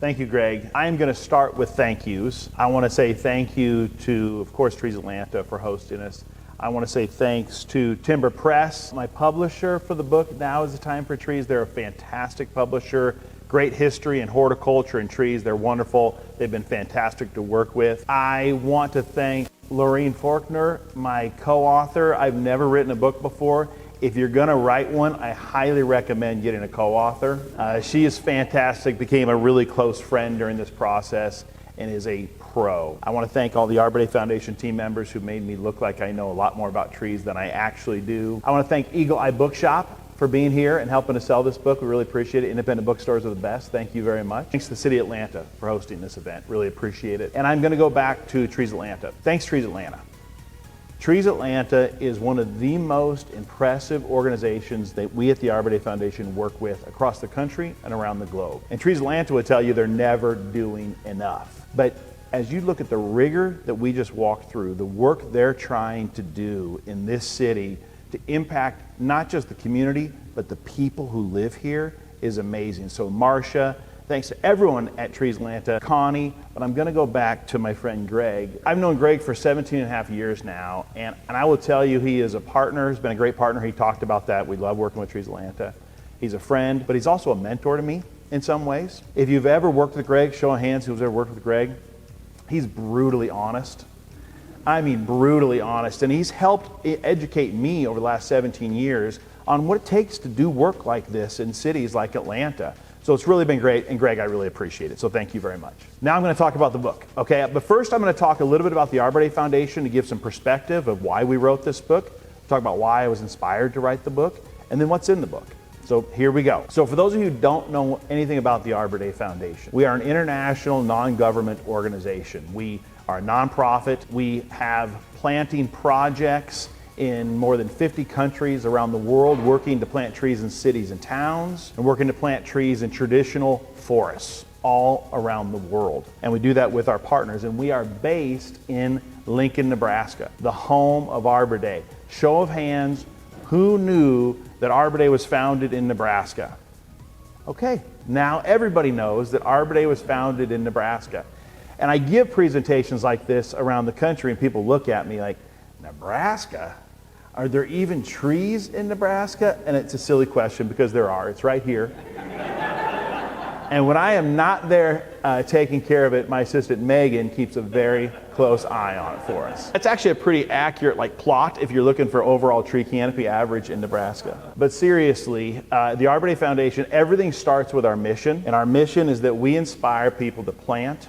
Thank you, Greg. I'm going to start with thank yous. I want to say thank you to, of course, Trees Atlanta for hosting us. I want to say thanks to Timber Press, my publisher for the book, Now is the Time for Trees. They're a fantastic publisher, great history in horticulture and trees. They're wonderful. They've been fantastic to work with. I want to thank Lorene Faulkner, my co-author. I've never written a book before. If you're going to write one, I highly recommend getting a co-author. She is fantastic, became a really close friend during this process, and is a pro. I want to thank all the Arbor Day Foundation team members who made me look like I know a lot more about trees than I actually do. I want to thank Eagle Eye Bookshop for being here and helping to sell this book. We really appreciate it. Independent bookstores are the best. Thank you very much. Thanks to the City of Atlanta for hosting this event. Really appreciate it. And I'm going to go back to Trees Atlanta. Thanks, Trees Atlanta. Trees Atlanta is one of the most impressive organizations that we at the Arbor Day Foundation work with across the country and around the globe. And Trees Atlanta would tell you they're never doing enough. But as you look at the rigor that we just walked through, the work they're trying to do in this city to impact not just the community, but the people who live here is amazing. So Marcia, thanks to everyone at Trees Atlanta, Connie, but I'm going to go back to my friend Greg. I've known Greg for 17 and a half years now, and I will tell you he is a partner. He's been a great partner. He talked about that. We love working with Trees Atlanta. He's a friend, but he's also a mentor to me in some ways. If you've ever worked with Greg, show of hands who's ever worked with Greg. He's brutally honest. I mean, brutally honest. And he's helped educate me over the last 17 years on what it takes to do work like this in cities like Atlanta. So it's really been great, and Greg, I really appreciate it. So thank you very much. Now I'm going to talk about the book, okay? But first I'm going to talk a little bit about the Arbor Day Foundation to give some perspective of why we wrote this book, talk about why I was inspired to write the book, and then what's in the book. So here we go. So for those of you who don't know anything about the Arbor Day Foundation, we are an international non-government organization. We are a nonprofit. We have planting projects in more than 50 countries around the world, working to plant trees in cities and towns, and working to plant trees in traditional forests all around the world. And we do that with our partners, and we are based in Lincoln, Nebraska, the home of Arbor Day. Show of hands, who knew that Arbor Day was founded in Nebraska? Okay, now everybody knows that Arbor Day was founded in Nebraska. And I give presentations like this around the country, and people look at me like, Nebraska? Are there even trees in Nebraska? And it's a silly question because there are. It's right here. And when I am not there taking care of it, my assistant Megan keeps a very close eye on it for us. It's actually a pretty accurate plot if you're looking for overall tree canopy average in Nebraska. But seriously, the Arbor Day Foundation, everything starts with our mission. And our mission is that we inspire people to plant,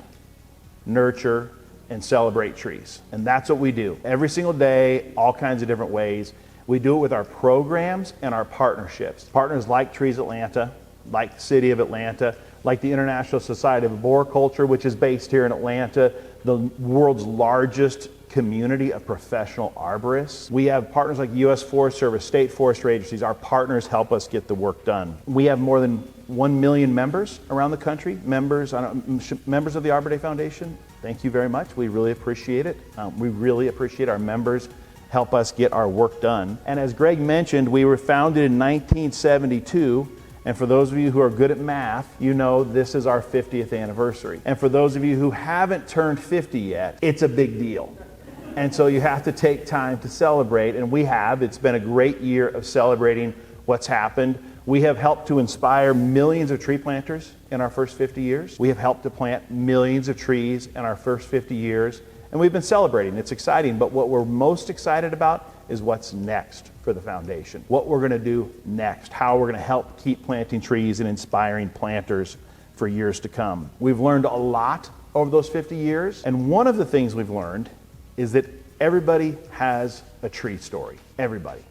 nurture, and celebrate trees. And that's what we do every single day, all kinds of different ways. We do it with our programs and our partnerships. Partners like Trees Atlanta, like the City of Atlanta, like the International Society of Arboriculture, which is based here in Atlanta, the world's largest community of professional arborists. We have partners like U.S. Forest Service, state forestry agencies. Our partners help us get the work done. We have more than 1 million members around the country, members of the Arbor Day Foundation. Thank you very much. We really appreciate it. We really appreciate our members help us get our work done. And as Greg mentioned, we were founded in 1972. And for those of you who are good at math, you know this is our 50th anniversary. And for those of you who haven't turned 50 yet, it's a big deal. And so you have to take time to celebrate, and we have. It's been a great year of celebrating what's happened. We have helped to inspire millions of tree planters in our first 50 years. We have helped to plant millions of trees in our first 50 years, and we've been celebrating. It's exciting, but what we're most excited about is what's next for the foundation. What we're going to do next, how we're going to help keep planting trees and inspiring planters for years to come. We've learned a lot over those 50 years, and one of the things we've learned is that everybody has a tree story. Everybody.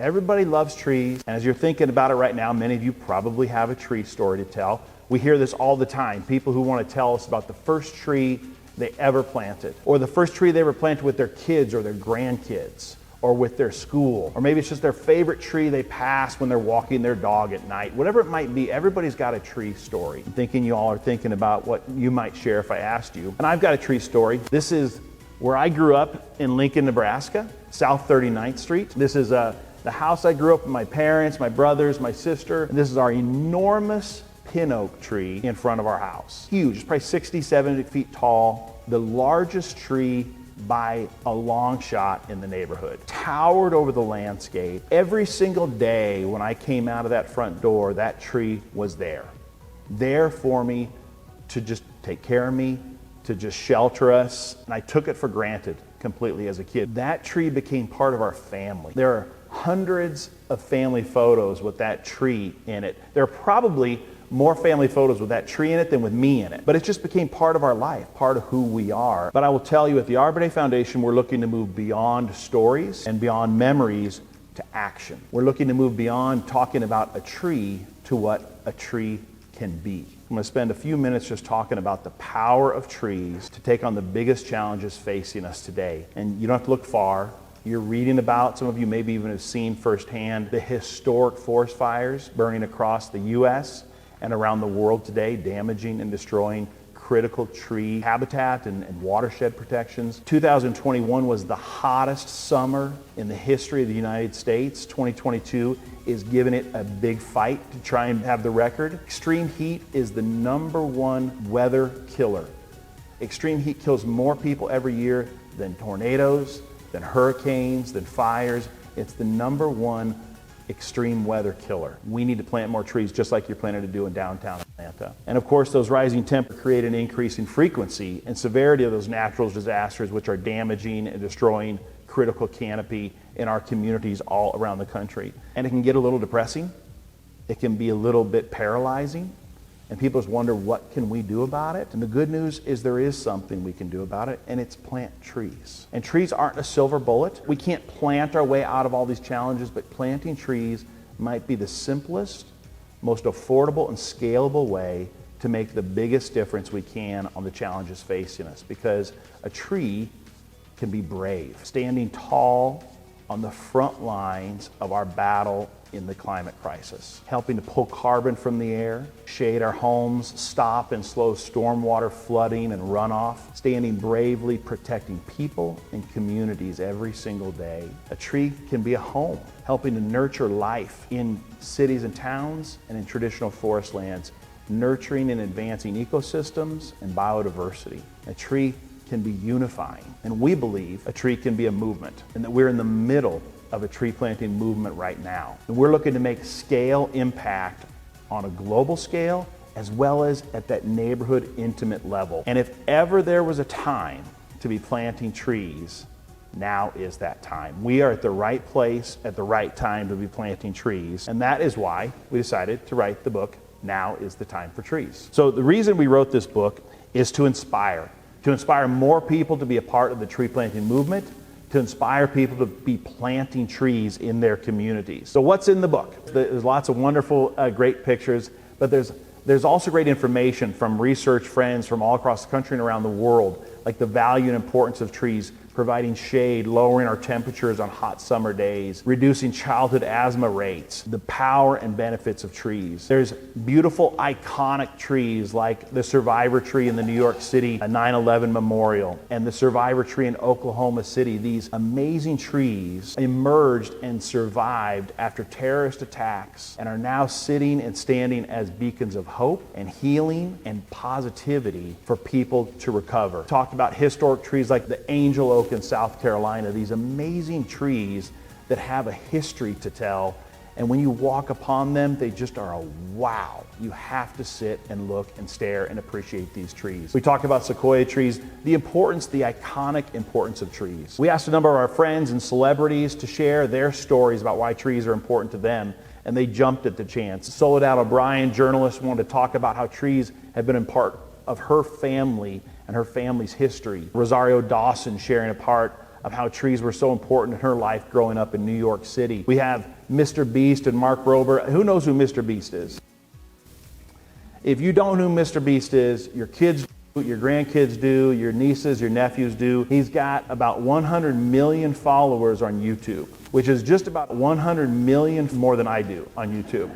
Everybody loves trees, and as you're thinking about it right now, many of you probably have a tree story to tell. We hear this all the time. People who want to tell us about the first tree they ever planted, or the first tree they ever planted with their kids or their grandkids, or with their school, or maybe it's just their favorite tree they pass when they're walking their dog at night. Whatever it might be, everybody's got a tree story. I'm thinking you all are thinking about what you might share if I asked you. And I've got a tree story. This is where I grew up in Lincoln, Nebraska, South 39th Street. This is the house I grew up with, my parents, my brothers, my sister. And this is our enormous pin oak tree in front of our house. Huge, it's probably 60, 70 feet tall, the largest tree by a long shot in the neighborhood. Towered over the landscape. Every single day when I came out of that front door, that tree was there. There for me to just take care of me, to just shelter us, and I took it for granted completely as a kid. That tree became part of our family. There are hundreds of family photos with that tree in it. There are probably more family photos with that tree in it than with me in it. But it just became part of our life, part of who we are. But I will tell you, at the Arbor Day Foundation, we're looking to move beyond stories and beyond memories to action. We're looking to move beyond talking about a tree to what a tree can be. I'm going to spend a few minutes just talking about the power of trees to take on the biggest challenges facing us today. And you don't have to look far. You're reading about, some of you maybe even have seen firsthand, the historic forest fires burning across the U.S. and around the world today, damaging and destroying critical tree habitat and watershed protections. 2021 was the hottest summer in the history of the United States. 2022 is giving it a big fight to try and have the record. Extreme heat is the #1 weather killer. Extreme heat kills more people every year than tornadoes, than hurricanes, than fires. It's the #1 extreme weather killer. We need to plant more trees just like you're planning to do in downtown Atlanta. And of course, those rising temperatures create an increase in frequency and severity of those natural disasters which are damaging and destroying critical canopy in our communities all around the country. And it can get a little depressing. It can be a little bit paralyzing. And people just wonder, what can we do about it? And the good news is there is something we can do about it, and it's plant trees. And trees aren't a silver bullet. We can't plant our way out of all these challenges, but planting trees might be the simplest, most affordable and scalable way to make the biggest difference we can on the challenges facing us. Because a tree can be brave, standing tall on the front lines of our battle in the climate crisis, helping to pull carbon from the air, shade our homes, stop and slow stormwater flooding and runoff, standing bravely protecting people and communities every single day. A tree can be a home, helping to nurture life in cities and towns and in traditional forest lands, nurturing and advancing ecosystems and biodiversity. A tree can be unifying, and we believe a tree can be a movement, and that we're in the middle of a tree planting movement right now. And we're looking to make scale impact on a global scale as well as at that neighborhood intimate level. And if ever there was a time to be planting trees, now is that time. We are at the right place at the right time to be planting trees. And that is why we decided to write the book, Now is the Time for Trees. So the reason we wrote this book is to inspire more people to be a part of the tree planting movement, to inspire people to be planting trees in their communities. So what's in the book? There's lots of wonderful, great pictures, but there's also great information from research friends from all across the country and around the world, like the value and importance of trees, providing shade, lowering our temperatures on hot summer days, reducing childhood asthma rates, the power and benefits of trees. There's beautiful, iconic trees like the survivor tree in the New York City 9/11 memorial and the survivor tree in Oklahoma City. These amazing trees emerged and survived after terrorist attacks and are now sitting and standing as beacons of hope and healing and positivity for people to recover. Talked about historic trees like the angel oak in South Carolina, these amazing trees that have a history to tell. And when you walk upon them, they just are a wow. You have to sit and look and stare and appreciate these trees. We talked about sequoia trees, the iconic importance of trees. We asked a number of our friends and celebrities to share their stories about why trees are important to them, and they jumped at the chance. Soledad O'Brien, journalist, wanted to talk about how trees have been a part of her family and her family's history. Rosario Dawson sharing a part of how trees were so important in her life growing up in New York City. We have Mr. Beast and Mark Rober. Who knows who Mr. Beast is? If you don't know who Mr. Beast is, your kids do, your grandkids do, your nieces, your nephews do. He's got about 100 million followers on YouTube, which is just about 100 million more than I do on YouTube.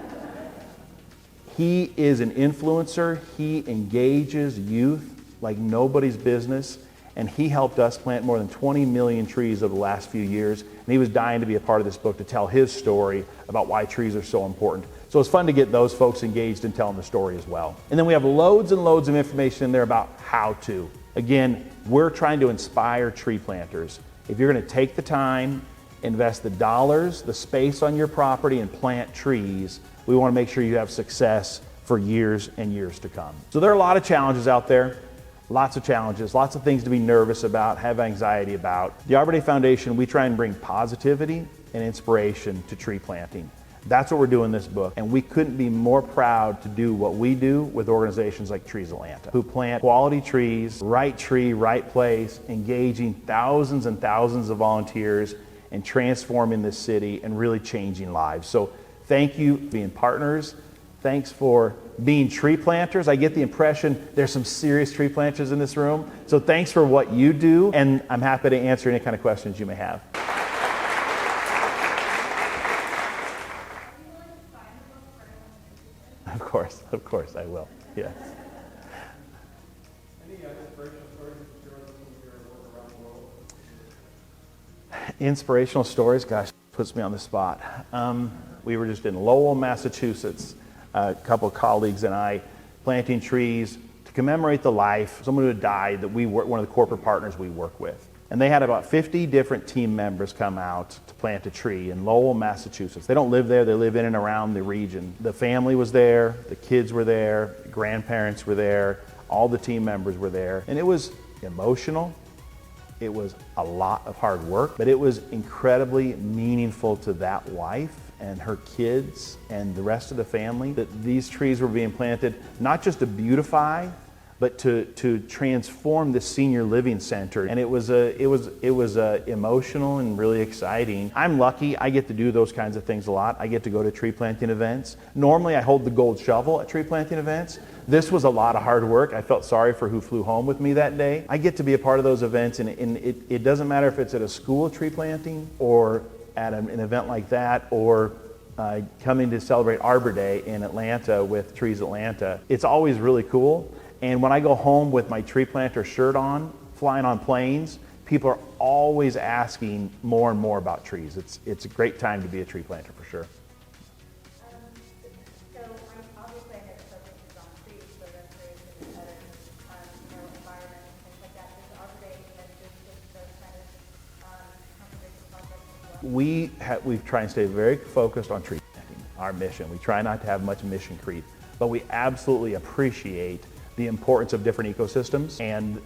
He is an influencer. He engages youth like nobody's business, and he helped us plant more than 20 million trees over the last few years, and he was dying to be a part of this book to tell his story about why trees are so important. So it's fun to get those folks engaged in telling the story as well. And then we have loads and loads of information in there about how to. Again, we're trying to inspire tree planters. If you're going to take the time, invest the dollars, the space on your property, and plant trees, we want to make sure you have success for years and years to come. So there are a lot of challenges out there. Lots of challenges, lots of things to be nervous about, have anxiety about. The Arbor Day Foundation, we try and bring positivity and inspiration to tree planting. That's what we're doing in this book, and we couldn't be more proud to do what we do with organizations like Trees Atlanta, who plant quality trees, right tree, right place, engaging thousands and thousands of volunteers and transforming this city and really changing lives. So thank you for being partners. Thanks for being tree planters. I get the impression there's some serious tree planters in this room. So thanks for what you do, and I'm happy to answer any kind of questions you may have. Of course, I will. Yes. Any inspirational stories that you share with us when you're around the world? Inspirational stories, gosh, puts me on the spot. We were just in Lowell, Massachusetts, a couple of colleagues and I, planting trees to commemorate the life of someone who had died that we were one of the corporate partners we work with. And they had about 50 different team members come out to plant a tree in Lowell, Massachusetts. They don't live there, they live in and around the region. The family was there, the kids were there, the grandparents were there, all the team members were there. And it was emotional, it was a lot of hard work, but it was incredibly meaningful to that wife and her kids and the rest of the family that these trees were being planted, not just to beautify, but to transform the senior living center. And it was emotional and really exciting. I'm lucky, I get to do those kinds of things a lot. I get to go to tree planting events. Normally I hold the gold shovel at tree planting events. This was a lot of hard work. I felt sorry for who flew home with me that day. I get to be a part of those events, and it doesn't matter if it's at a school tree planting or at an event like that, or coming to celebrate Arbor Day in Atlanta with Trees Atlanta. It's always really cool. And when I go home with my tree planter shirt on, flying on planes, people are always asking more and more about trees. It's a great time to be a tree planter for sure. So obviously I know the focus is on trees, so restoration and better environment and things like that. Does Arbor Day just those kind of conservation projects as well? We try and stay very focused on tree planting, our mission. We try not to have much mission creep, but we absolutely appreciate the importance of different ecosystems and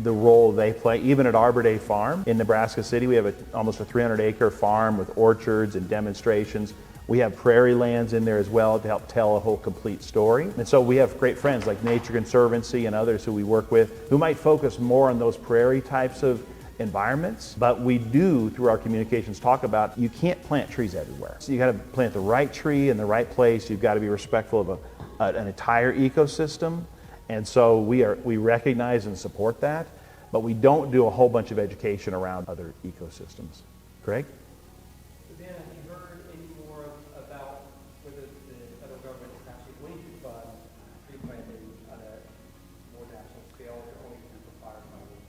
the role they play. Even at Arbor Day Farm in Nebraska City, we have almost a 300-acre farm with orchards and demonstrations. We have prairie lands in there as well to help tell a whole complete story. And so we have great friends like Nature Conservancy and others who we work with who might focus more on those prairie types of environments, but we do, through our communications, talk about you can't plant trees everywhere. So you got to plant the right tree in the right place. You've got to be respectful of an entire ecosystem. And so we recognize and support that, but we don't do a whole bunch of education around other ecosystems. Greg? So Dan, have you heard any more about whether the federal government is actually going to fund tree planting on a more national scale, or only through fire funding?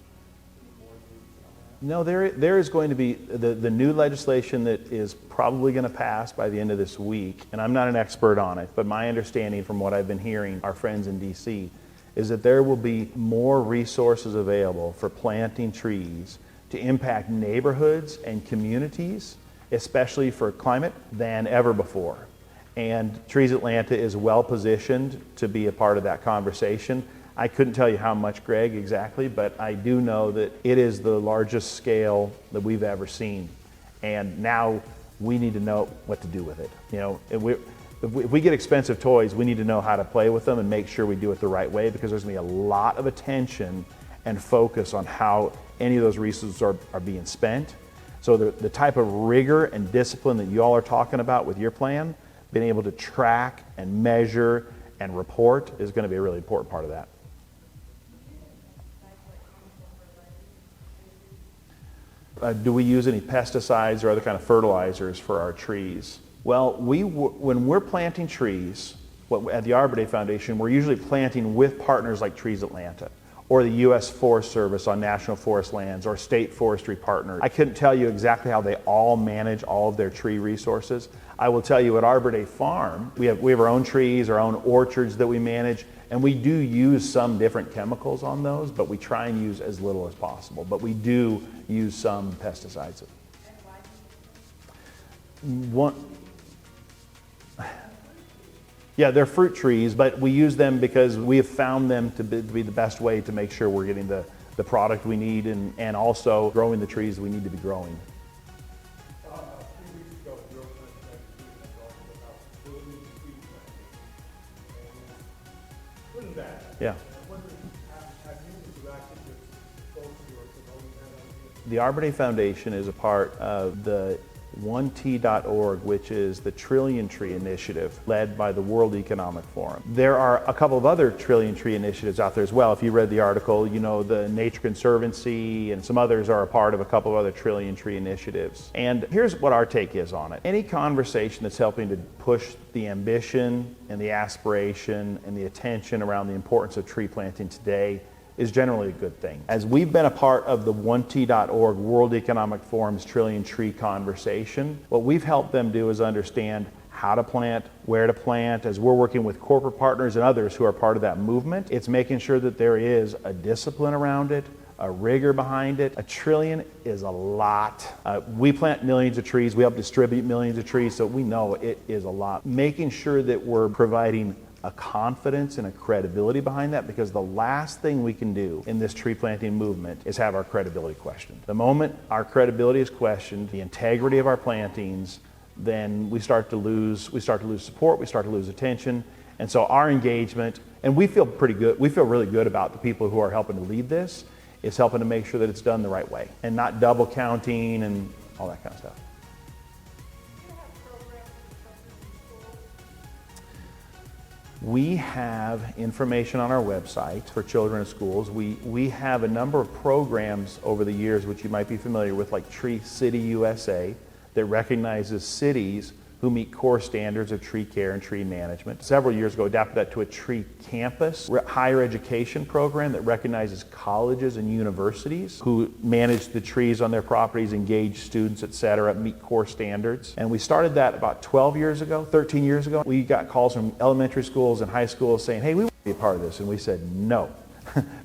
Any more news on that? No, there is going to be the new legislation that is probably going to pass by the end of this week, and I'm not an expert on it, but my understanding from what I've been hearing, our friends in DC, is that there will be more resources available for planting trees to impact neighborhoods and communities, especially for climate, than ever before. And Trees Atlanta is well positioned to be a part of that conversation. I couldn't tell you how much, Greg, exactly, but I do know that it is the largest scale that we've ever seen. And now we need to know what to do with it. You know, if we get expensive toys, we need to know how to play with them and make sure we do it the right way, because there's going to be a lot of attention and focus on how any of those resources are being spent. So the type of rigor and discipline that you all are talking about with your plan, being able to track and measure and report is going to be a really important part of that. Do we use any pesticides or other kind of fertilizers for our trees? Well, when we're planting trees at the Arbor Day Foundation, we're usually planting with partners like Trees Atlanta or the U.S. Forest Service on national forest lands, or state forestry partners. I couldn't tell you exactly how they all manage all of their tree resources. I will tell you at Arbor Day Farm, we have our own trees, our own orchards that we manage, and we do use some different chemicals on those, but we try and use as little as possible. But we do use some pesticides. Yeah, they're fruit trees, but we use them because we have found them to be the best way to make sure we're getting the product we need and also growing the trees we need to be growing. 3 weeks ago, we were about building tree planting. Putting that. Yeah. I'm wondering, have you interacted with folks who are promoting that idea? The Arbor Day Foundation is a part of the 1T.org, which is the Trillion Tree Initiative led by the World Economic Forum. There are a couple of other Trillion Tree initiatives out there as well. If you read the article, you know the Nature Conservancy and some others are a part of a couple of other Trillion Tree initiatives. And here's what our take is on it. Any conversation that's helping to push the ambition and the aspiration and the attention around the importance of tree planting today is generally a good thing. As we've been a part of the 1T.org World Economic Forum's Trillion Tree conversation, what we've helped them do is understand how to plant, where to plant. As we're working with corporate partners and others who are part of that movement, it's making sure that there is a discipline around it, a rigor behind it. A trillion is a lot. We plant millions of trees. We help distribute millions of trees, so we know it is a lot. Making sure that we're providing a confidence and a credibility behind that, because the last thing we can do in this tree planting movement is have our credibility questioned. The moment our credibility is questioned, the integrity of our plantings, then we start to lose support, we start to lose attention. And so our engagement, and we feel pretty good, we feel really good about the people who are helping to lead this, is helping to make sure that it's done the right way and not double counting and all that kind of stuff. We have information on our website for children in schools. We have a number of programs over the years which you might be familiar with, like Tree City USA, that recognizes cities who meet core standards of tree care and tree management. Several years ago, adapted that to a tree campus higher education program that recognizes colleges and universities who manage the trees on their properties, engage students, etc., meet core standards. And we started that about 13 years ago. We got calls from elementary schools and high schools saying, hey, we want to be a part of this. And we said no,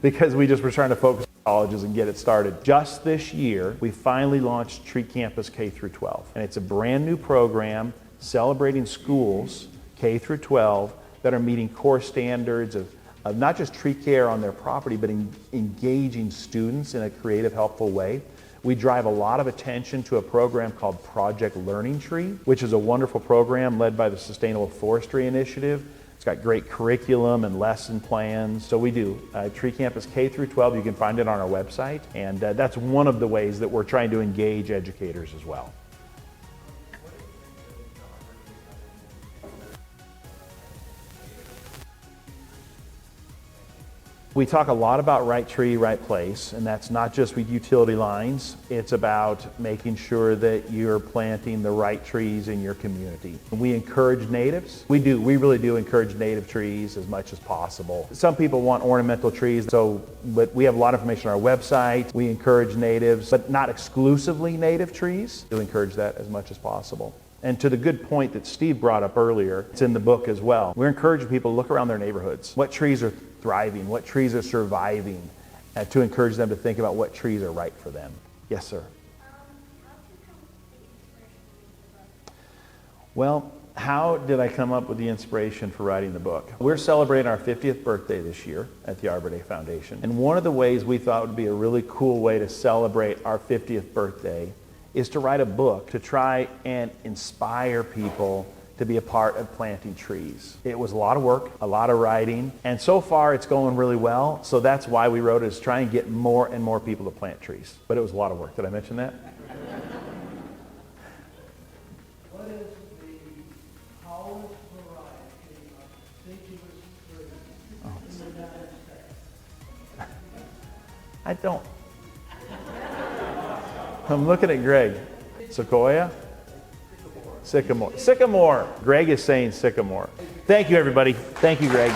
because we just were trying to focus on colleges and get it started. Just this year, we finally launched Tree Campus K through 12. And it's a brand new program celebrating schools K through 12 that are meeting core standards of not just tree care on their property, but engaging students in a creative, helpful way. We drive a lot of attention to a program called Project Learning Tree, which is a wonderful program led by the Sustainable Forestry Initiative. It's got great curriculum and lesson plans. So we do Tree Campus K through 12. You can find it on our website. And that's one of the ways that we're trying to engage educators as well. We talk a lot about right tree, right place, and that's not just with utility lines. It's about making sure that you're planting the right trees in your community. We encourage natives. We really do encourage native trees as much as possible. Some people want ornamental trees, but we have a lot of information on our website. We encourage natives, but not exclusively native trees. We encourage that as much as possible. And to the good point that Steve brought up earlier, it's in the book as well. We're encouraging people to look around their neighborhoods. What trees are thriving? What trees are surviving? To encourage them to think about what trees are right for them. Yes, sir. Well, how did I come up with the inspiration for writing the book? We're celebrating our 50th birthday this year at the Arbor Day Foundation. And one of the ways we thought would be a really cool way to celebrate our 50th birthday is to write a book to try and inspire people to be a part of planting trees. It was a lot of work, a lot of writing, and so far it's going really well. So that's why we wrote it, is try and get more and more people to plant trees. But it was a lot of work. Did I mention that? What is the tallest variety of deciduous trees in the United States? I don't. I'm looking at Greg. Sequoia? Sycamore. Sycamore. Greg is saying sycamore. Thank you, everybody. Thank you, Greg.